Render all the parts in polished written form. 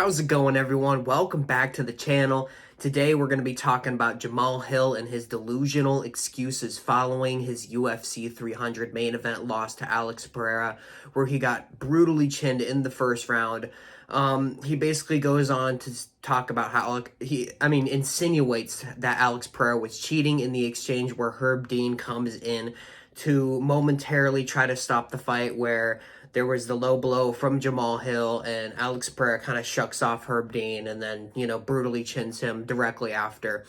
How's it going, everyone? Welcome back to the channel. Today we're going to be talking about Jamal Hill and his delusional excuses following his UFC 300 main event loss to Alex Periera, where he got brutally chinned in the first round. He basically goes on to talk about how insinuates that Alex Periera was cheating in the exchange where Herb Dean comes in to momentarily try to stop the fight, where there was the low blow from Jamal Hill, and Alex Periera kind of shucks off Herb Dean and then, brutally chins him directly after.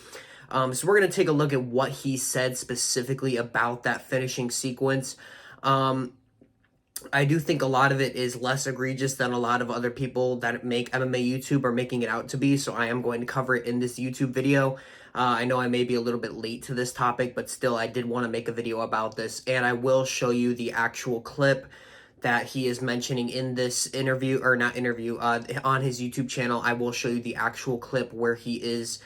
So we're going to take a look at what he said specifically about that finishing sequence. I do think a lot of it is less egregious than a lot of other people that make MMA YouTube are making it out to be, so I am going to cover it in this YouTube video. I know I may be a little bit late to this topic, but still I did want to make a video about this, and I will show you the actual clip that he is mentioning in this interview, or not interview, on his YouTube channel. I will show you the actual clip where he is,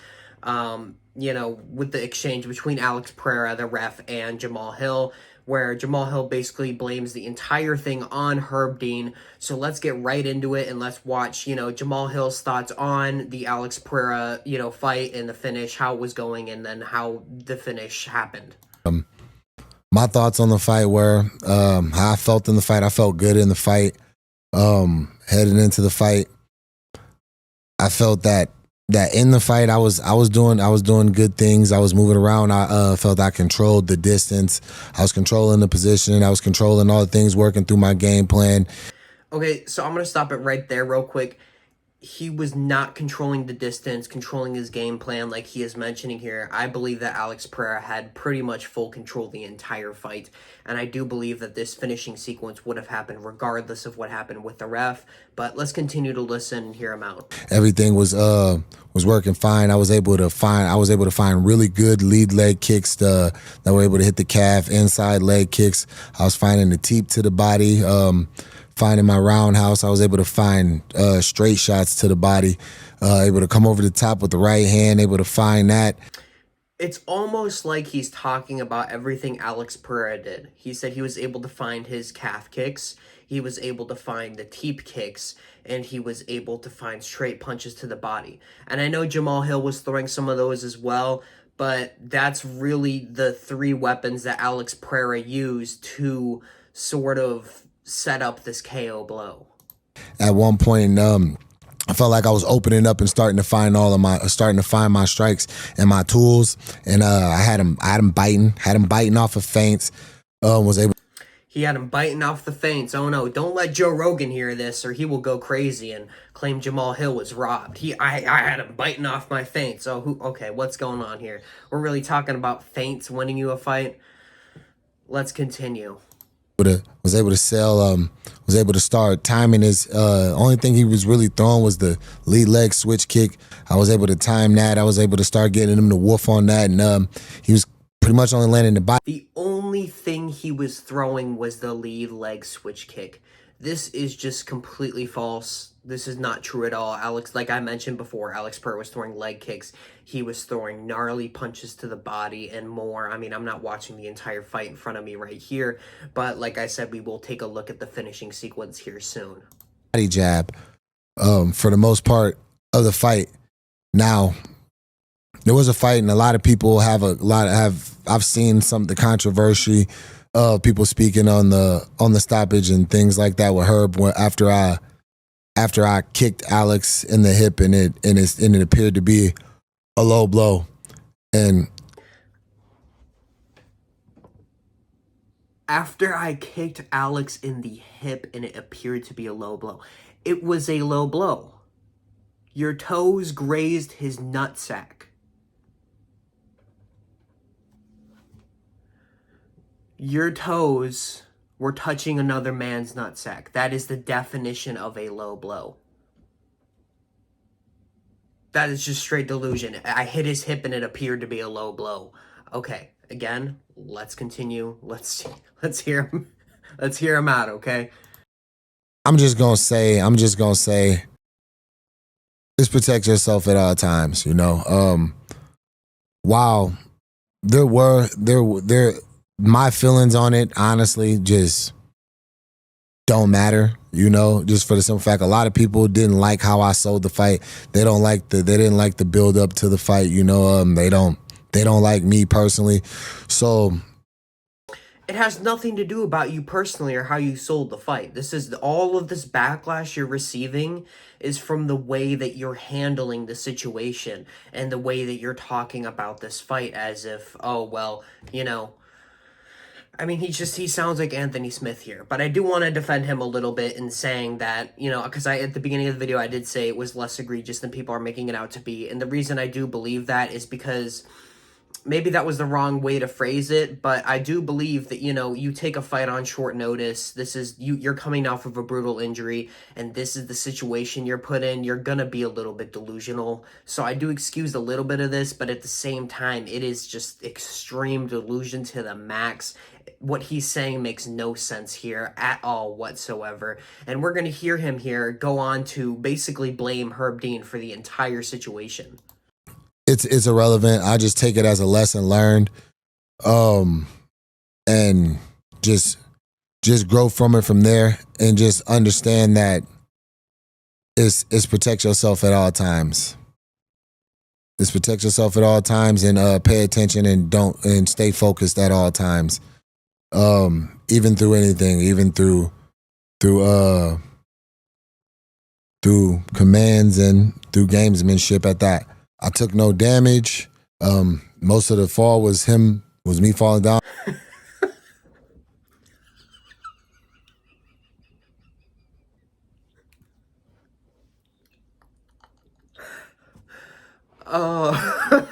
with the exchange between Alex Periera, the ref, and Jamal Hill, where Jamal Hill basically blames the entire thing on Herb Dean. So let's get right into it and let's watch, Jamal Hill's thoughts on the Alex Periera, fight and the finish, how it was going, and then how the finish happened. My thoughts on the fight were how I felt in the fight. I felt good in the fight. Heading into the fight, I felt that in the fight I was doing good things. I was moving around. I felt I controlled the distance. I was controlling the position. I was controlling all the things, working through my game plan. Okay, so I'm going to stop it right there real quick. He was not controlling the distance, controlling his game plan like he is mentioning here. I believe that Alex Periera had pretty much full control the entire fight, and I do believe that this finishing sequence would have happened regardless of what happened with the ref. But let's continue to listen and hear him out. Everything was working fine. I was able to find really good lead leg kicks that were able to hit the calf, inside leg kicks. I was finding the teep to the body. Finding my roundhouse, I was able to find straight shots to the body, able to come over the top with the right hand, able to find that. It's almost like he's talking about everything Alex Periera did. He said he was able to find his calf kicks, he was able to find the teep kicks, and he was able to find straight punches to the body. And I know Jamal Hill was throwing some of those as well, but that's really the three weapons that Alex Periera used to sort of set up this KO blow. At one point, I felt like I was opening up and starting to find my strikes and my tools, and I had him biting off of feints. He had him biting off the feints. Oh no, don't let Joe Rogan hear this or he will go crazy and claim Jamal Hill was robbed. I had him biting off my feints. Okay, what's going on here? We're really talking about feints winning you a fight? Let's continue. Was able to start timing his, only thing he was really throwing was the lead leg switch kick. I was able to time that. I was able to start getting him to woof on that, and he was pretty much only landing the body. The only thing he was throwing was the lead leg switch kick. This is just completely false. This is not true at all. Like I mentioned before, Alex Periera was throwing leg kicks. He was throwing gnarly punches to the body and more. I mean, I'm not watching the entire fight in front of me right here, but like I said, we will take a look at the finishing sequence here soon. Body jab, for the most part of the fight. Now, there was a fight, and a lot of people I've seen the controversy of people speaking on the stoppage and things like that with Herb after I kicked Alex in the hip, and it appeared to be a low blow. And after I kicked Alex in the hip and it appeared to be a low blow, it was a low blow. Your toes grazed his nutsack. Your toes were touching another man's nutsack. That is the definition of a low blow. That is just straight delusion. I hit his hip and it appeared to be a low blow. Okay, again, let's continue. Let's hear him. Let's hear him out, okay? I'm just gonna say, just protect yourself at all times, Wow, my feelings on it, honestly, just don't matter, you know, just for the simple fact a lot of people didn't like how I sold the fight. They didn't like the build up to the fight, you know. They don't like me personally. So It has nothing to do about you personally or how you sold the fight. This is all of this backlash you're receiving is from the way that you're handling the situation and the way that you're talking about this fight as if, oh, well, you know, I mean, he sounds like Anthony Smith here, but I do want to defend him a little bit in saying that, you know, because at the beginning of the video, I did say it was less egregious than people are making it out to be. And the reason I do believe that is because maybe that was the wrong way to phrase it, but I do believe that, you know, you take a fight on short notice. This is you're coming off of a brutal injury, and this is the situation you're put in. You're gonna be a little bit delusional. So I do excuse a little bit of this, but at the same time, it is just extreme delusion to the max. What he's saying makes no sense here at all whatsoever. And we're gonna hear him here go on to basically blame Herb Dean for the entire situation. it's irrelevant. I just take it as a lesson learned, and just grow from it from there, and just understand that it's protect yourself at all times. It's protect yourself at all times, and pay attention, and stay focused at all times. Even through anything, even through commands and through gamesmanship at that. I took no damage. Most of the fall was me falling down. Oh.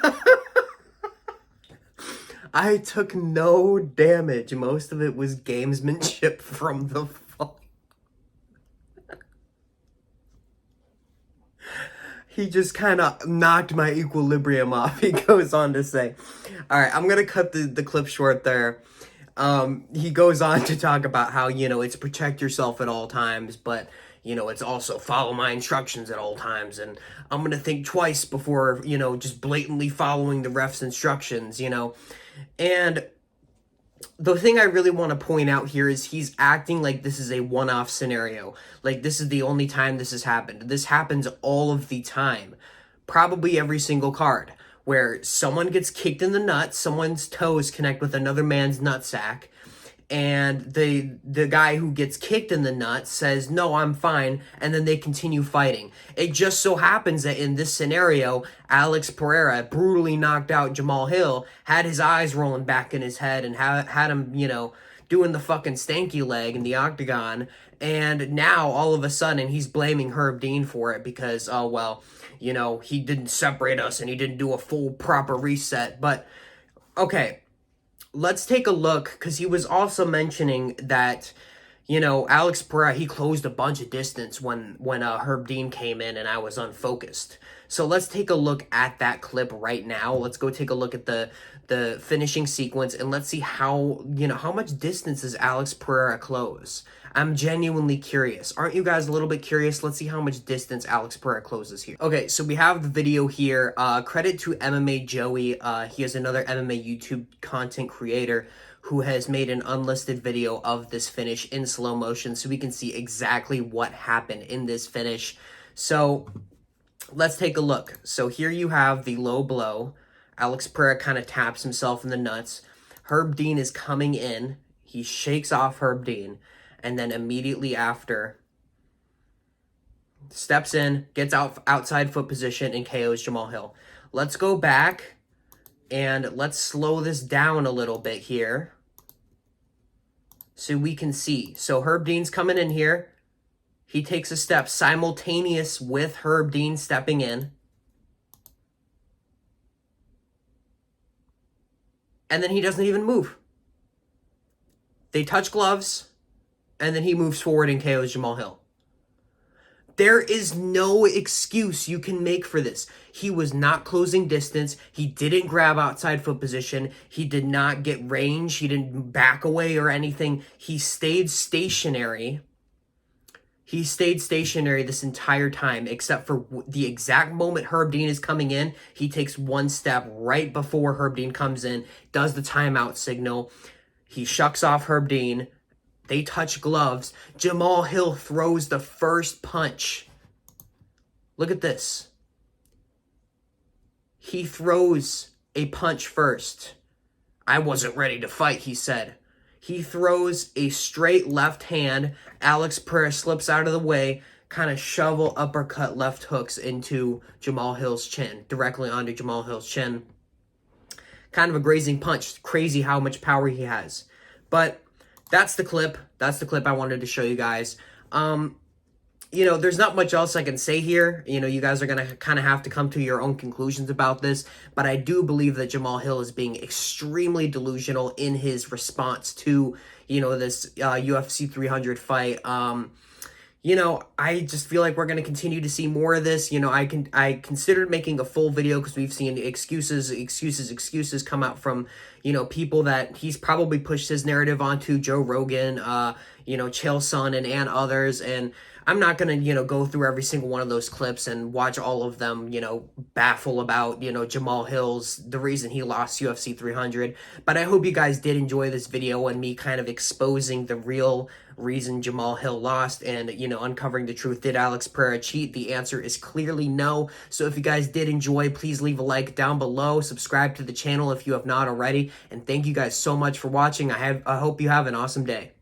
I took no damage. Most of it was gamesmanship from the fall. He just kind of knocked my equilibrium off, he goes on to say. All right, I'm going to cut the clip short there. He goes on to talk about how, you know, it's protect yourself at all times, but, you know, it's also follow my instructions at all times. And I'm going to think twice before, you know, just blatantly following the ref's instructions, you know. And the thing I really want to point out here is he's acting like this is a one-off scenario. Like this is the only time this has happened. This happens all of the time. Probably every single card. Where someone gets kicked in the nuts, someone's toes connect with another man's nutsack, and the guy who gets kicked in the nuts says, no, I'm fine, and then they continue fighting. It just so happens that in this scenario, Alex Periera brutally knocked out Jamal Hill, had his eyes rolling back in his head, and had him, you know, doing the fucking stanky leg in the octagon, and now, all of a sudden, he's blaming Herb Dean for it because, oh, well, you know, he didn't separate us and he didn't do a full proper reset. But, okay, let's take a look, because he was also mentioning that, you know, Alex Periera, he closed a bunch of distance when Herb Dean came in and I was unfocused. So let's take a look at that clip right now. Let's go take a look at the finishing sequence, and let's see how, you know, how much distance does Alex Periera close? I'm genuinely curious. Aren't you guys a little bit curious? Let's see how much distance Alex Periera closes here. Okay, so we have the video here. Credit to MMA Joey. He is another MMA YouTube content creator who has made an unlisted video of this finish in slow motion so we can see exactly what happened in this finish. So let's take a look. So here you have the low blow. Alex Periera kind of taps himself in the nuts. Herb Dean is coming in. He shakes off Herb Dean. And then immediately after, steps in, gets outside foot position, and KOs Jamal Hill. Let's go back, and let's slow this down a little bit here so we can see. So Herb Dean's coming in here. He takes a step simultaneous with Herb Dean stepping in. And then he doesn't even move. They touch gloves, and then he moves forward and KOs Jamal Hill. There is no excuse you can make for this. He was not closing distance. He didn't grab outside foot position. He did not get range. He didn't back away or anything. He stayed stationary. He stayed stationary this entire time, except for the exact moment Herb Dean is coming in. He takes one step right before Herb Dean comes in, does the timeout signal. He shucks off Herb Dean, They touch gloves. Jamal Hill throws the first punch. Look at this. He throws a punch first. I wasn't ready to fight, he said. He throws a straight left hand. Alex Periera slips out of the way, kind of shovel uppercut left hooks into Jamal Hill's chin, directly onto Jamal Hill's chin. Kind of a grazing punch. Crazy how much power he has. But that's the clip. That's the clip I wanted to show you guys. There's not much else I can say here. You guys are going to kind of have to come to your own conclusions about this. But I do believe that Jamal Hill is being extremely delusional in his response to, this UFC 300 fight. I just feel like we're going to continue to see more of this. I considered making a full video because we've seen excuses come out from, people that he's probably pushed his narrative onto, Joe Rogan, Chael Sonnen and others. And I'm not going to, go through every single one of those clips and watch all of them, baffle about, Jamal Hill's, the reason he lost UFC 300. But I hope you guys did enjoy this video and me kind of exposing the real reason Jamal Hill lost and, uncovering the truth. Did Alex Periera cheat? The answer is clearly no. So if you guys did enjoy, please leave a like down below. Subscribe to the channel if you have not already. And thank you guys so much for watching. I hope you have an awesome day.